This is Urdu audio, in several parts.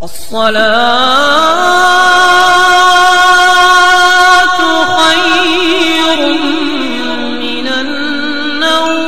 الصلاة خير من النوم۔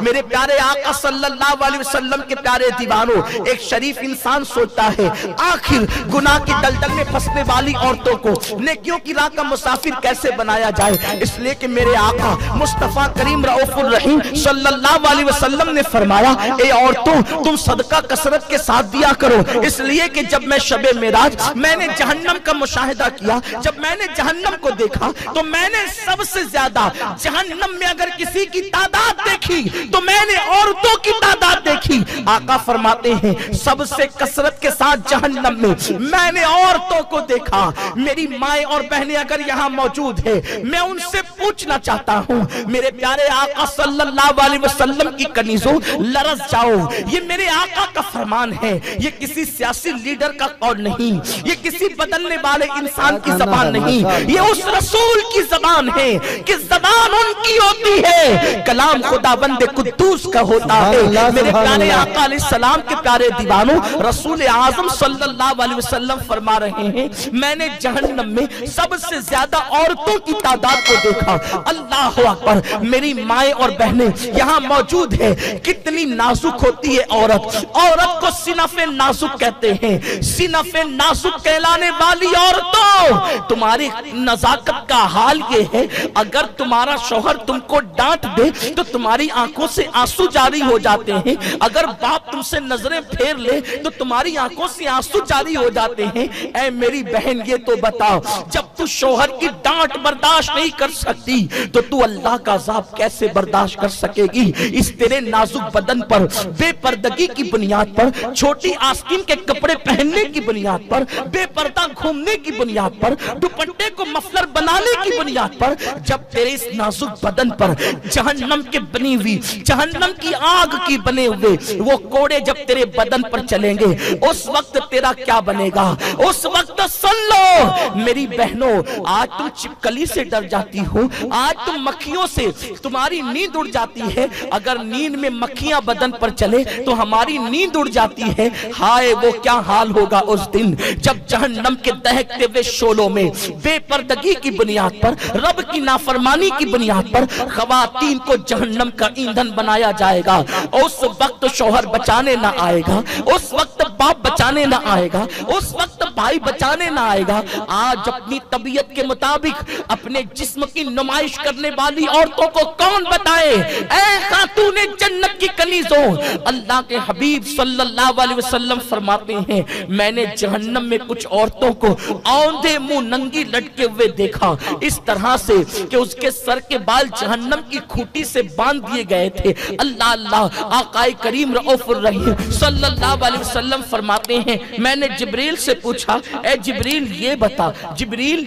میرے پیارے آقا صلی اللہ علیہ وسلم کے پیارے دیوانوں، ایک شریف انسان سوچتا ہے آخر گناہ کی دلدل میں پھنسنے والی عورتوں کو نیکیوں کی راہ کا مسافر کیسے بنایا جائے، اس لیے کہ میرے آقا مصطفیٰ کریم رؤوف الرحیم صلی اللہ علیہ وسلم نے فرمایا اے عورتوں تم صدقہ کثرت کے ساتھ دیا کرو، اس لیے کہ جب میں شب معراج میں نے جہنم کا مشاہدہ کیا، جب میں نے جہنم کو دیکھا تو میں نے سب سے زیادہ جہنم میں اگر کسی کی تعداد دیکھی تو میں نے عورتوں کی تعداد دیکھی۔ آقا فرماتے ہیں سب سے کثرت کے ساتھ جہنم میں نے عورتوں کو دیکھا۔ میری مائیں اور بہنیں اگر یہاں موجود ہیں میں ان سے پوچھنا چاہتا ہوں میرے پیارے آقا صلی اللہ علیہ وسلم کی کنیزوں لرز جاؤ، یہ میرے آقا کا فرمان ہے، یہ کسی سیاسی لیڈر کا قول نہیں، یہ کسی بدلنے والے انسان کی زبان نہیں، یہ اس رسول کی زبان ہے کہ زبان ان کی ہوتی ہے، کلام خداوند قدوس کا ہوتا ہے۔ میرے پیارے آقا علیہ السلام کے پیارے دیوانوں، رسول اعظم صلی اللہ علیہ وسلم فرما رہے ہیں میں نے جہنم میں سب سے زیادہ عورتوں کی تعداد کو دیکھا۔ اللہ اکبر، میری مائیں اور بہنیں یہاں موجود ہیں، کتنی نازک ہوتی ہے عورت کو صنف نازک کہتے ہیں۔ صنف نازک کہلانے والی عورتوں تمہاری نزاکت کا حال یہ ہے اگر تمہارا شوہر تم کو ڈانٹ دے تو تمہاری آنکھوں سے آنسو جاری ہو جاتے ہیں، اگر باپ تم سے نظریں پھیر لے تو تمہاری آنکھوں سے آنسو جاری ہو جاتے ہیں۔ اے میری بہن یہ تو بتاؤ جب تو شوہر کی ڈانٹ برداشت نہیں کر سکتی تو تو اللہ کا عذاب کیسے برداشت کر سکے گی؟ اس تیرے نازک بدن پر بے پردگی کی بنیاد پر، چھوٹی آستین کے کپڑے پہننے کی بنیاد پر، بے پردہ گھومنے کی بنیاد پر، دوپٹے کو مفلر بنانے کی بنیاد پر، جب تیرے اس نازک بدن پر جہنم کے بنی ہوئی، جہنم کی آگ کی بنے ہوئے وہ کوڑے جب تیرے بدن پر چلیں گے اس وقت تیرا کیا بنے گا؟ اس وقت سن لو میری بہنوں، آج تم چپکلی سے ڈر جاتی ہو، آج تم مکھیوں سے تمہاری نیند اڑ جاتی ہے، اگر نیند میں مکھیاں بدن پر چلے تو ہماری نیند اڑ جاتی ہے۔ ہائے وہ کیا حال ہوگا اس دن جب جہنم کے دہکتے ہوئے شعلوں میں بے پردگی کی بنیاد پر، رب کی نافرمانی کی بنیاد پر خواتین کو جہنم کا ایندھن بنایا جائے گا۔ اس وقت شوہر بچانے نہ آئے گا، اس وقت باپ بچانے نہ آئے گا، اس وقت بھائی بچانے نہ آئے گا۔ آج اپنی طبیعت کے مطابق اپنے جسم کی نمائش کرنے والی عورتوں کو کون بتائے؟ اے خاتون جنت کی کنیزوں، اللہ کے حبیب صلی اللہ علیہ وسلم فرماتے ہیں میں نے جہنم میں کچھ عورتوں کو آندھے منہ ننگی لٹکے ہوئے دیکھا، اس طرح سے کہ اس کے سر کے بال جہنم کی کھوٹی سے باندھ دیے گئے تھے۔ اللہ اللہ، آقا کریم رؤوف الرحیم صلی اللہ علیہ وسلم فرماتے ہیں میں نے جبریل سے پوچھا اے جبریل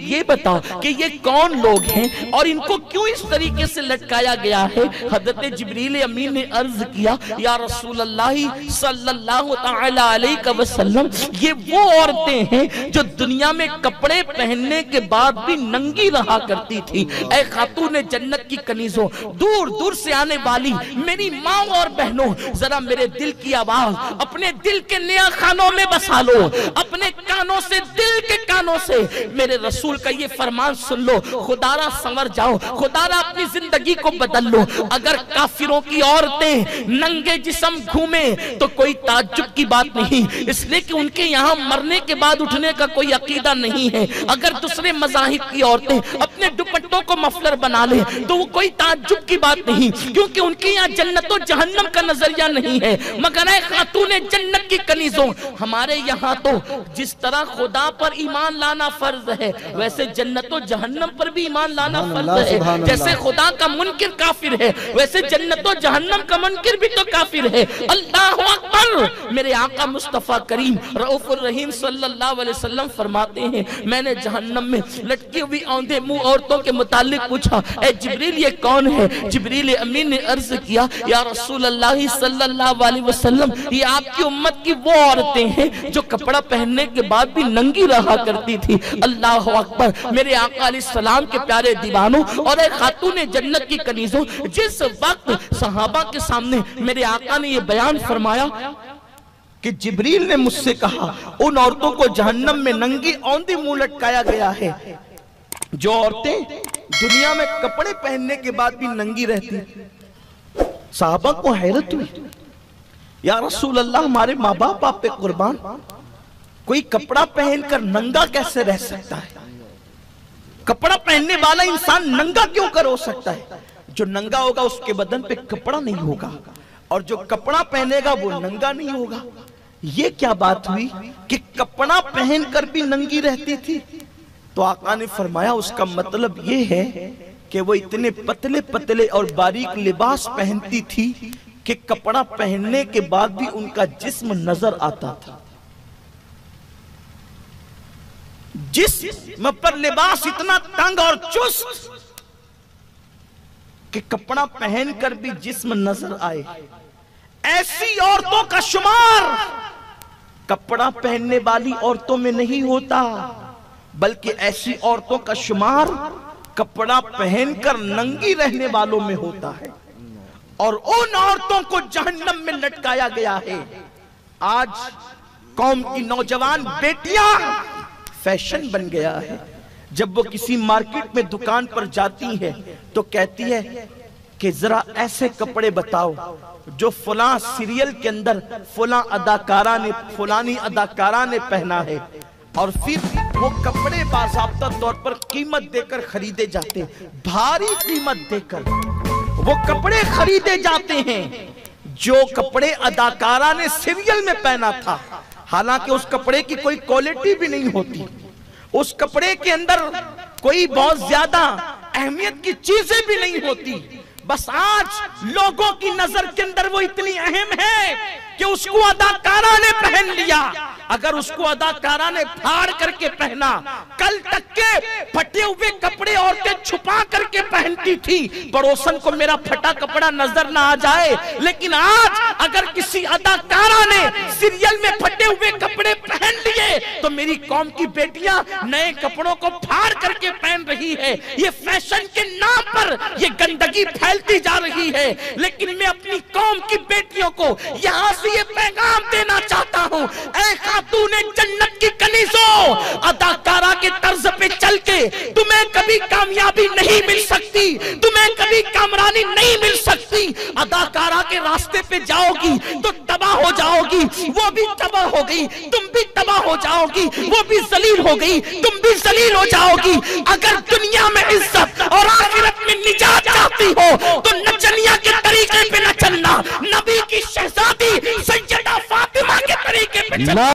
یہ بتا کہ یہ کون لوگ ہیں اور ان کو کیوں اس طریقے سے لٹکایا گیا ہے؟ حضرت جبریل امین نے عرض کیا یا رسول اللہ صلی اللہ علیہ وسلم یہ وہ عورتیں ہیں جو دنیا میں کپڑے پہننے کے بعد بھی ننگی رہا کرتی تھی۔ اے خاتون جنت کی کنیزوں، دور دور سے آنے والی میری ماں اور بہنوں، ذرا میرے دل کی آواز اپنے دل کے نیا خانوں میں بسا لو، اپنے کانوں سے، دل کے کانوں سے میرے رسول کا یہ فرمان سن لو، خدا را سنور جاؤ، خدا را اپنی زندگی کو بدل لو۔ اگر کافروں کی عورتیں ننگے جسم گھومیں تو کوئی تعجب کی بات نہیں، اس لیے کہ ان کے یہاں مرنے کے بعد اٹھنے کا کوئی عقیدہ نہیں ہے۔ اگر دوسرے مذاہب کی عورتیں اپنے دوپٹوں کو مفلر بنا لیں تو وہ کوئی تعجب کی بات نہیں، کیونکہ ان کے یہاں جنت و جہنم کا نظریہ نہیں ہے۔ مگر اے خاتون جنت کی کنیزوں، ہمارے یہاں تو جس طرح خدا پر ایمان لانا فرض ہے ویسے جنت و جہنم پر بھی ایمان لانا فرض ہے۔ جیسے خدا کا منکر کافر ہے ویسے جنت و جہنم کا منکر بھی تو کافر ہے۔ اللہ اکبر، میرے آقا مصطفیٰ کریم رؤوف الرحیم صلی اللہ علیہ وسلم فرماتے ہیں میں نے جہنم میں لٹکی ہوئی آندھے منہ عورتوں کے متعلق پوچھا اے جبریل یہ کون ہے؟ جبریل امین نے عرض کیا یا رسول اللہ صلی اللہ علیہ وسلم یہ آپ کی امت کی وہ عورتیں ہیں جو کپڑا پہننے کے بعد بھی ننگی رہا کرتی تھی۔ اللہ اکبر، میرے آقا علیہ السلام کے پیارے دیوانوں اور اے خاتون جنت کی کنیزوں، جس وقت صحابہ کے سامنے میرے آقا نے یہ بیان فرمایا کہ جبریل نے مجھ سے کہا ان عورتوں کو جہنم میں ننگی اوندھی منہ لٹکایا گیا ہے جو عورتیں دنیا میں کپڑے پہننے کے بعد بھی ننگی رہتی. صحابہ کو حیرت ہوئی, یا رسول اللہ ہمارے ماں باپ آپ پہ قربان, کوئی کپڑا پہن کر ننگا کیسے رہ سکتا ہے؟ کپڑا پہننے والا انسان ننگا کیوں کر ہو سکتا ہے؟ جو ننگا ہوگا اس کے بدن پہ کپڑا نہیں ہوگا, اور جو کپڑا پہنے گا وہ ننگا نہیں ہوگا. یہ کیا بات ہوئی کہ کپڑا پہن کر بھی ننگی رہتی تھی؟ تو آقا نے فرمایا اس کا مطلب یہ ہے کہ وہ اتنے پتلے پتلے اور باریک لباس پہنتی تھی کہ کپڑا پہننے کے بعد بھی ان کا جسم نظر آتا تھا. جسم پر لباس اتنا تنگ اور چست کہ کپڑا پہن کر بھی جسم نظر آئے. ایسی عورتوں کا شمار کپڑا پہننے والی عورتوں میں نہیں ہوتا, بلکہ ایسی عورتوں کا شمار کپڑا پہن کر ننگی رہنے والوں میں ہوتا ہے, اور ان عورتوں کو جہنم میں لٹکایا گیا ہے. آج قوم کی نوجوان بیٹیاں فیشن بن گیا ہے. جب وہ کسی مارکیٹ میں دکان پر جاتی ہے تو کہتی ہے کہ ذرا ایسے کپڑے بتاؤ جو فلاں سیریل کے اندر فلانی اداکارہ نے پہنا ہے, اور پھر وہ کپڑے باضابطہ طور پر قیمت دے کر خریدے جاتے ہیں, بھاری قیمت دے کر وہ کپڑے خریدے جاتے ہیں جو کپڑے اداکارہ نے سیریل میں پہنا تھا. حالانکہ اس کپڑے کی کوئی کوالٹی بھی نہیں ہوتی, اس کپڑے کے اندر کوئی بہت زیادہ اہمیت کی چیزیں بھی نہیں ہوتی. بس آج لوگوں کی نظر کے اندر وہ اتنی اہم ہے کہ اس کو اداکارہ نے پہن لیا. اگر اس کو اداکارہ نے پھاڑ کر کے پہنا, کل تک کے پھٹے ہوئے کپڑے عورتیں چھپا کر کے پہنتی تھی, پڑوسن کو میرا پھٹا کپڑا نظر نہ آ جائے. لیکن آج اگر کسی اداکارہ نے سیریل میں پھٹے ہوئے کپڑے پہن لیے تو میری قوم کی بیٹیاں نئے کپڑوں کو پھاڑ کر کے پہن رہی ہے. یہ فیشن کے نام پر یہ گندگی پھیلتی جا رہی ہے. لیکن میں اپنی قوم کی بیٹیوں کو یہاں سے یہ پیغام دینا چاہتا ہوں, اے خاتون جنت کی کنیزوں, اداکارہ کے طرز پہ چل کے تمہیں کبھی کامیابی نہیں مل سکتی, تمہیں کبھی کامرانی نہیں مل سکتی. اداکارہ کے راستے پہ جاؤ گی تو تباہ ہو جاؤ گی, وہ بھی تباہ ہو گئی, تم بھی تباہ ہو جاؤ گی, وہ بھی ذلیل ہو گئی, تم بھی ذلیل ہو جاؤ گی. اگر دنیا میں عزت اور آخرت میں نجات چاہتی ہو تو نچنیا کے طریقے پہ نہ چلنا, نبی کی شہزادی سیدہ فاطمہ کے طریقے پہ چلنا.